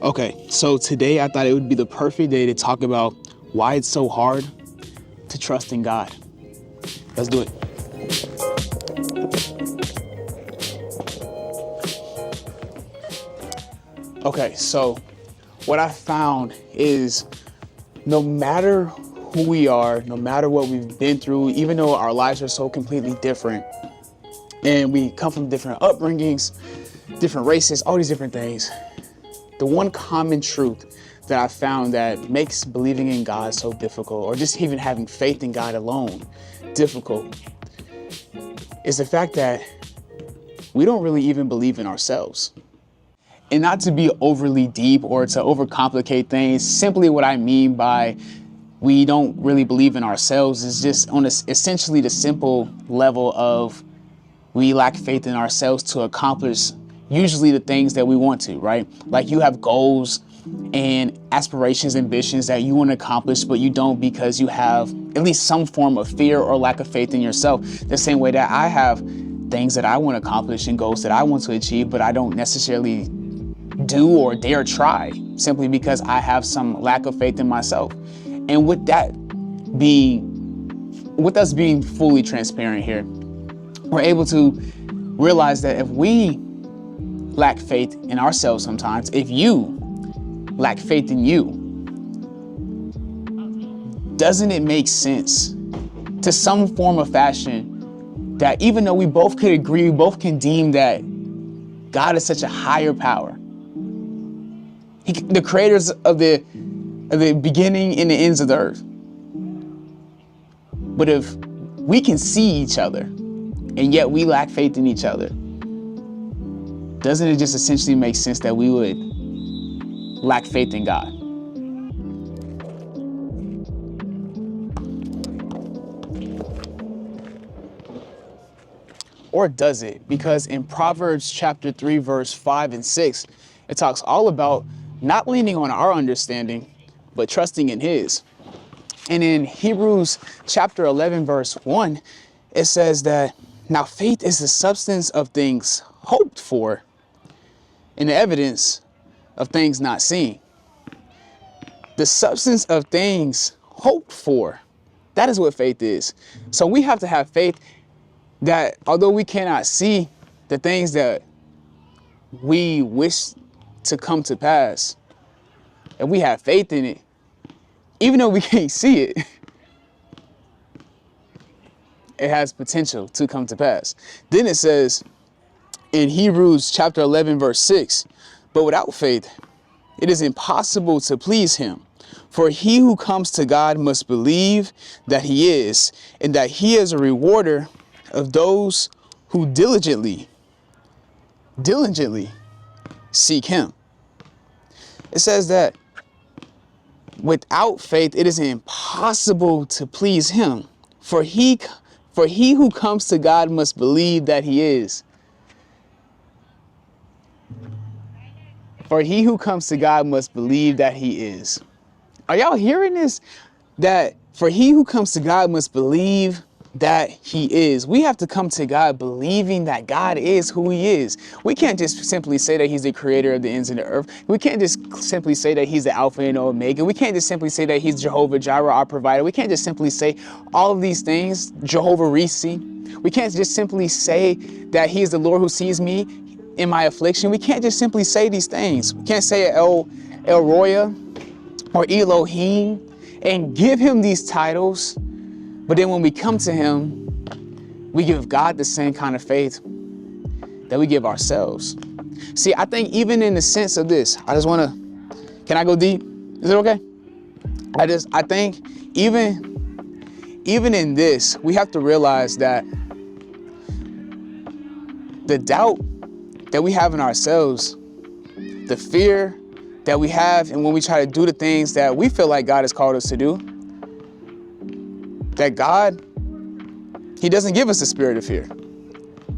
Okay, so today I thought it would be the perfect day to talk about why it's so hard to trust in God. Let's do it. Okay, so what I found is no matter who we are, no matter what we've been through, even though our lives are so completely different and we come from different upbringings, different races, all these different things, the one common truth that I found that makes believing in God so difficult, or just even having faith in God alone difficult, is the fact that we don't really even believe in ourselves. And not to be overly deep or to overcomplicate things, simply what I mean by we don't really believe in ourselves is just on essentially the simple level of we lack faith in ourselves to accomplish usually the things that we want to, right? Like you have goals and aspirations, ambitions that you want to accomplish, but you don't because you have at least some form of fear or lack of faith in yourself. The same way that I have things that I want to accomplish and goals that I want to achieve, but I don't necessarily do or dare try simply because I have some lack of faith in myself. And with us being fully transparent here, we're able to realize that if we lack faith in ourselves sometimes, if you lack faith in you, doesn't it make sense to some form of fashion that even though we both could agree, we both can deem that God is such a higher power, the creators of the beginning and the ends of the earth. But if we can see each other and yet we lack faith in each other, doesn't it just essentially make sense that we would lack faith in God? Or does it? Because in Proverbs chapter 3, verse 5 and 6, it talks all about not leaning on our understanding, but trusting in His. And in Hebrews chapter 11, verse 1, it says that now faith is the substance of things hoped for and the evidence of things not seen. The substance of things hoped for. That is what faith is. So we have to have faith that although we cannot see the things that we wish to come to pass, and we have faith in it, even though we can't see it, it has potential to come to pass. Then it says in Hebrews chapter 11, verse 6, but without faith, it is impossible to please Him. For he who comes to God must believe that He is, and that He is a rewarder of those who diligently seek Him. It says that without faith, it is impossible to please Him. For he who comes to God must believe that He is. For he who comes to God must believe that He is. Are y'all hearing this? That for he who comes to God must believe that He is. We have to come to God believing that God is who He is. We can't just simply say that He's the creator of the ends of the earth. We can't just simply say that He's the Alpha and Omega. We can't just simply say that He's Jehovah Jireh, our provider. We can't just simply say all of these things, Jehovah Rissi. We can't just simply say that He is the Lord who sees me in my affliction. We can't just simply say these things. We can't say El Roya or Elohim and give Him these titles. But then when we come to Him, we give God the same kind of faith that we give ourselves. See, I think even in the sense of this, can I go deep? Is it okay? I think even in this, we have to realize that the doubt that we have in ourselves, the fear that we have, and when we try to do the things that we feel like God has called us to do, that God, He doesn't give us the spirit of fear.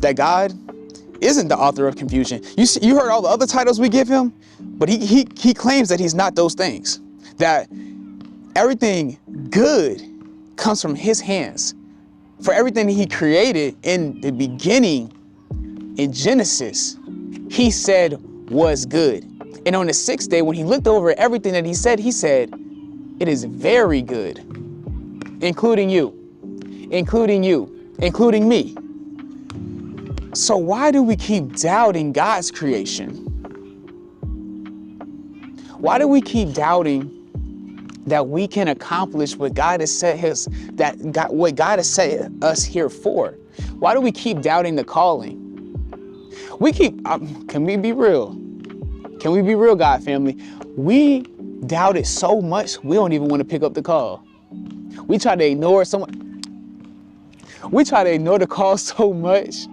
That God isn't the author of confusion. You heard all the other titles we give Him, but he claims that He's not those things. That everything good comes from His hands. For everything that He created in the beginning, in Genesis, He said was good. And on the sixth day, when he looked over everything that he said, it is very good, including you, including me. So why do we keep doubting God's creation? Why do we keep doubting that we can accomplish what God has set what God has set us here for? Why do we keep doubting the calling? Can we be real? Can we be real, God family? We doubt it so much, we don't even want to pick up the call. We try to ignore the call so much.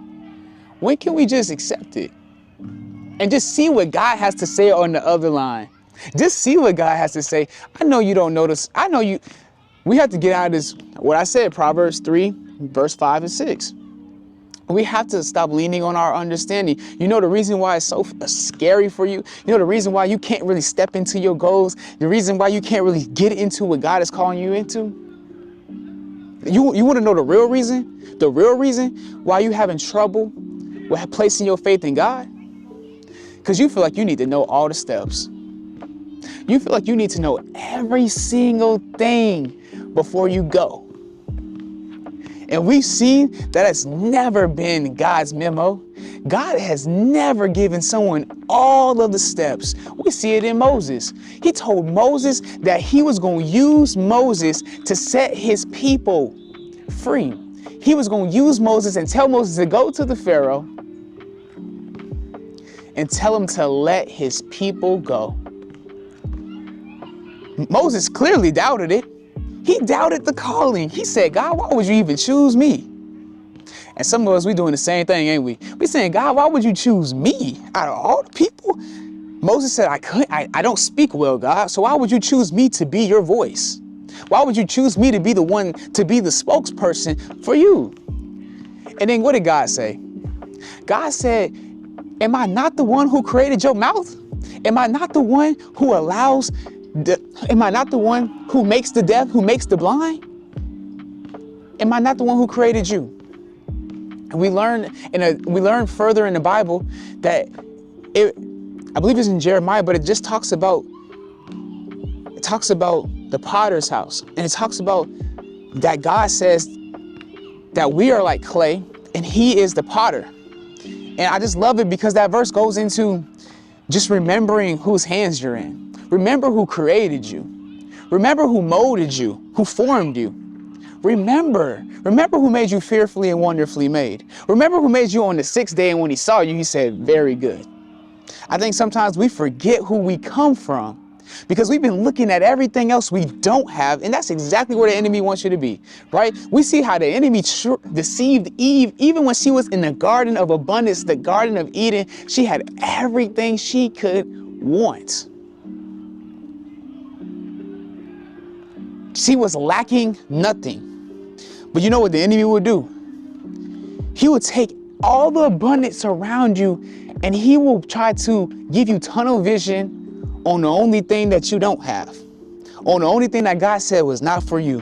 When can we just accept it? And just see what God has to say on the other line. Just see what God has to say. I know you don't notice. We have to get out of this, what I said, Proverbs 3, verse 5 and 6. We have to stop leaning on our understanding. You know the reason why it's so scary for you? You know the reason why you can't really step into your goals? The reason why you can't really get into what God is calling you into? You want to know the real reason? The real reason why you having trouble with placing your faith in God? Because you feel like you need to know all the steps. You feel like you need to know every single thing before you go. And we've seen that it's never been God's memo. God has never given someone all of the steps. We see it in Moses. He told Moses that he was going to use Moses to set his people free. He was going to use Moses and tell Moses to go to the Pharaoh and tell him to let his people go. Moses clearly doubted it. He doubted the calling. He said, God, why would you even choose me? And some of us, we doing the same thing, ain't we? We saying, God, why would you choose me out of all the people? Moses said, I don't speak well, God. So why would you choose me to be your voice? Why would you choose me to be the one, to be the spokesperson for you? And then what did God say? God said, am I not the one who created your mouth? Am I not the one who am I not the one who makes the deaf, who makes the blind? Am I not the one who created you? And we learn further in the Bible that I believe it's in Jeremiah, but it just talks about the potter's house. And it talks about that God says that we are like clay and he is the potter. And I just love it because that verse goes into just remembering whose hands you're in. Remember who created you. Remember who molded you, who formed you. Remember who made you fearfully and wonderfully made. Remember who made you on the sixth day, and when he saw you, he said, very good. I think sometimes we forget who we come from because we've been looking at everything else we don't have, and that's exactly where the enemy wants you to be, right? We see how the enemy deceived Eve, even when she was in the garden of abundance, the Garden of Eden. She had everything she could want. She was lacking nothing. But you know what the enemy would do? He would take all the abundance around you and he will try to give you tunnel vision on the only thing that you don't have, on the only thing that God said was not for you.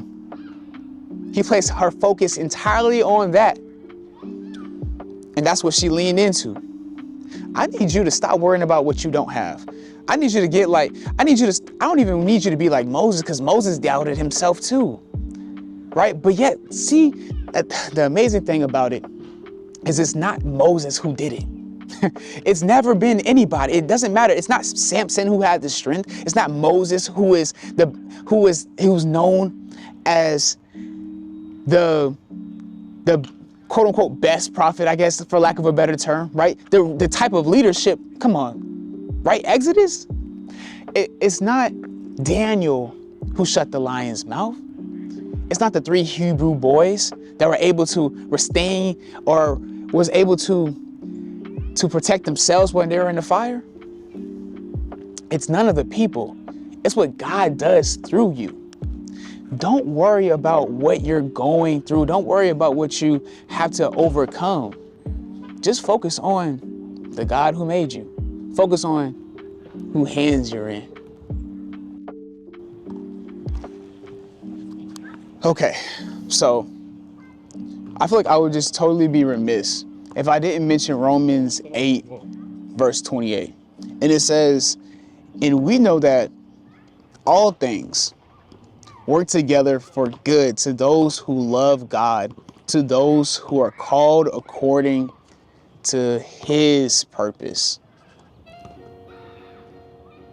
He placed her focus entirely on that. And that's what she leaned into. I need you to stop worrying about what you don't have. I need you to I don't even need you to be like Moses, because Moses doubted himself too, right? But yet, see, the amazing thing about it is it's not Moses who did it. It's never been anybody. It doesn't matter. It's not Samson who had the strength. It's not Moses who's known as the quote unquote best prophet, I guess, for lack of a better term, right? The type of leadership, come on, right? Exodus, it's not Daniel who shut the lion's mouth. It's not the 3 Hebrew boys that were able to restrain or was able to protect themselves when they were in the fire. It's none of the people. It's what God does through you. Don't worry about what you're going through. Don't worry about what you have to overcome. Just focus on the God who made you. Focus on whose hands you're in. Okay, so I feel like I would just totally be remiss if I didn't mention Romans 8, verse 28. And it says, And we know that all things work together for good to those who love God, to those who are called according to his purpose.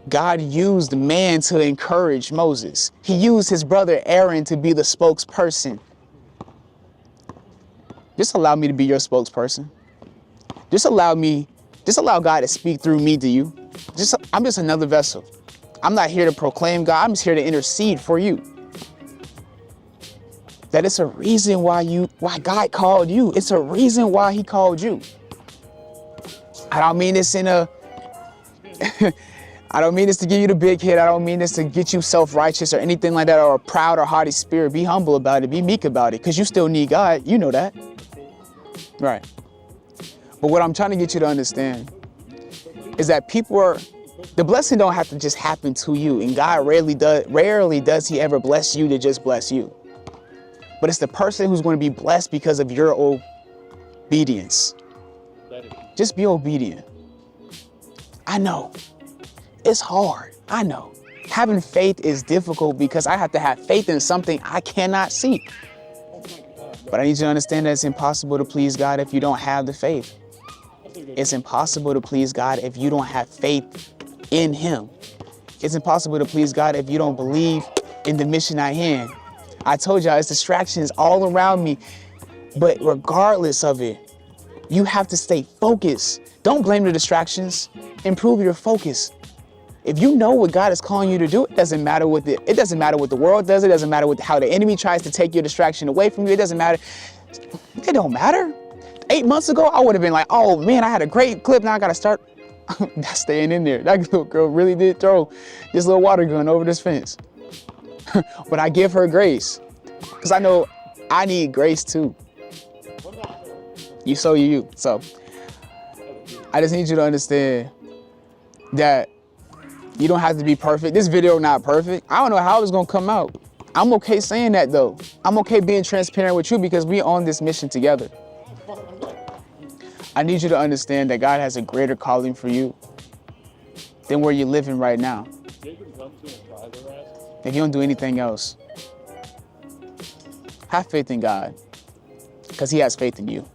God used man to encourage Moses. He used his brother Aaron to be the spokesperson. Just allow me to be your spokesperson. Just allow God to speak through me to you. I'm just another vessel. I'm not here to proclaim God. I'm just here to intercede for you. That it's a reason why God called you. It's a reason why he called you. I don't mean this I don't mean this to give you the big hit. I don't mean this to get you self-righteous or anything like that, or a proud or haughty spirit. Be humble about it. Be meek about it, because you still need God. You know that. Right. But what I'm trying to get you to understand is that the blessing don't have to just happen to you. And God rarely does he ever bless you to just bless you. But it's the person who's going to be blessed because of your obedience. Just be obedient. I know. It's hard. I know. Having faith is difficult because I have to have faith in something I cannot see. But I need you to understand that it's impossible to please God if you don't have the faith. It's impossible to please God if you don't have faith in him. It's impossible to please God if you don't believe in the mission at hand. I told y'all, it's distractions all around me. But regardless of it, you have to stay focused. Don't blame the distractions. Improve your focus. If you know what God is calling you to do, it doesn't matter what the world does. It doesn't matter how the enemy tries to take your distraction away from you. It doesn't matter. It don't matter. 8 months ago, I would have been like, oh man, I had a great clip. Now I got to start staying in there. That little girl really did throw this little water gun over this fence. But I give her grace because I know I need grace too. You sow you. So I just need you to understand that you don't have to be perfect. This video not perfect. I don't know how it's going to come out. I'm okay saying that though. I'm okay being transparent with you because we're on this mission together. I need you to understand that God has a greater calling for you than where you're living right now. If you don't do anything else, have faith in God because he has faith in you.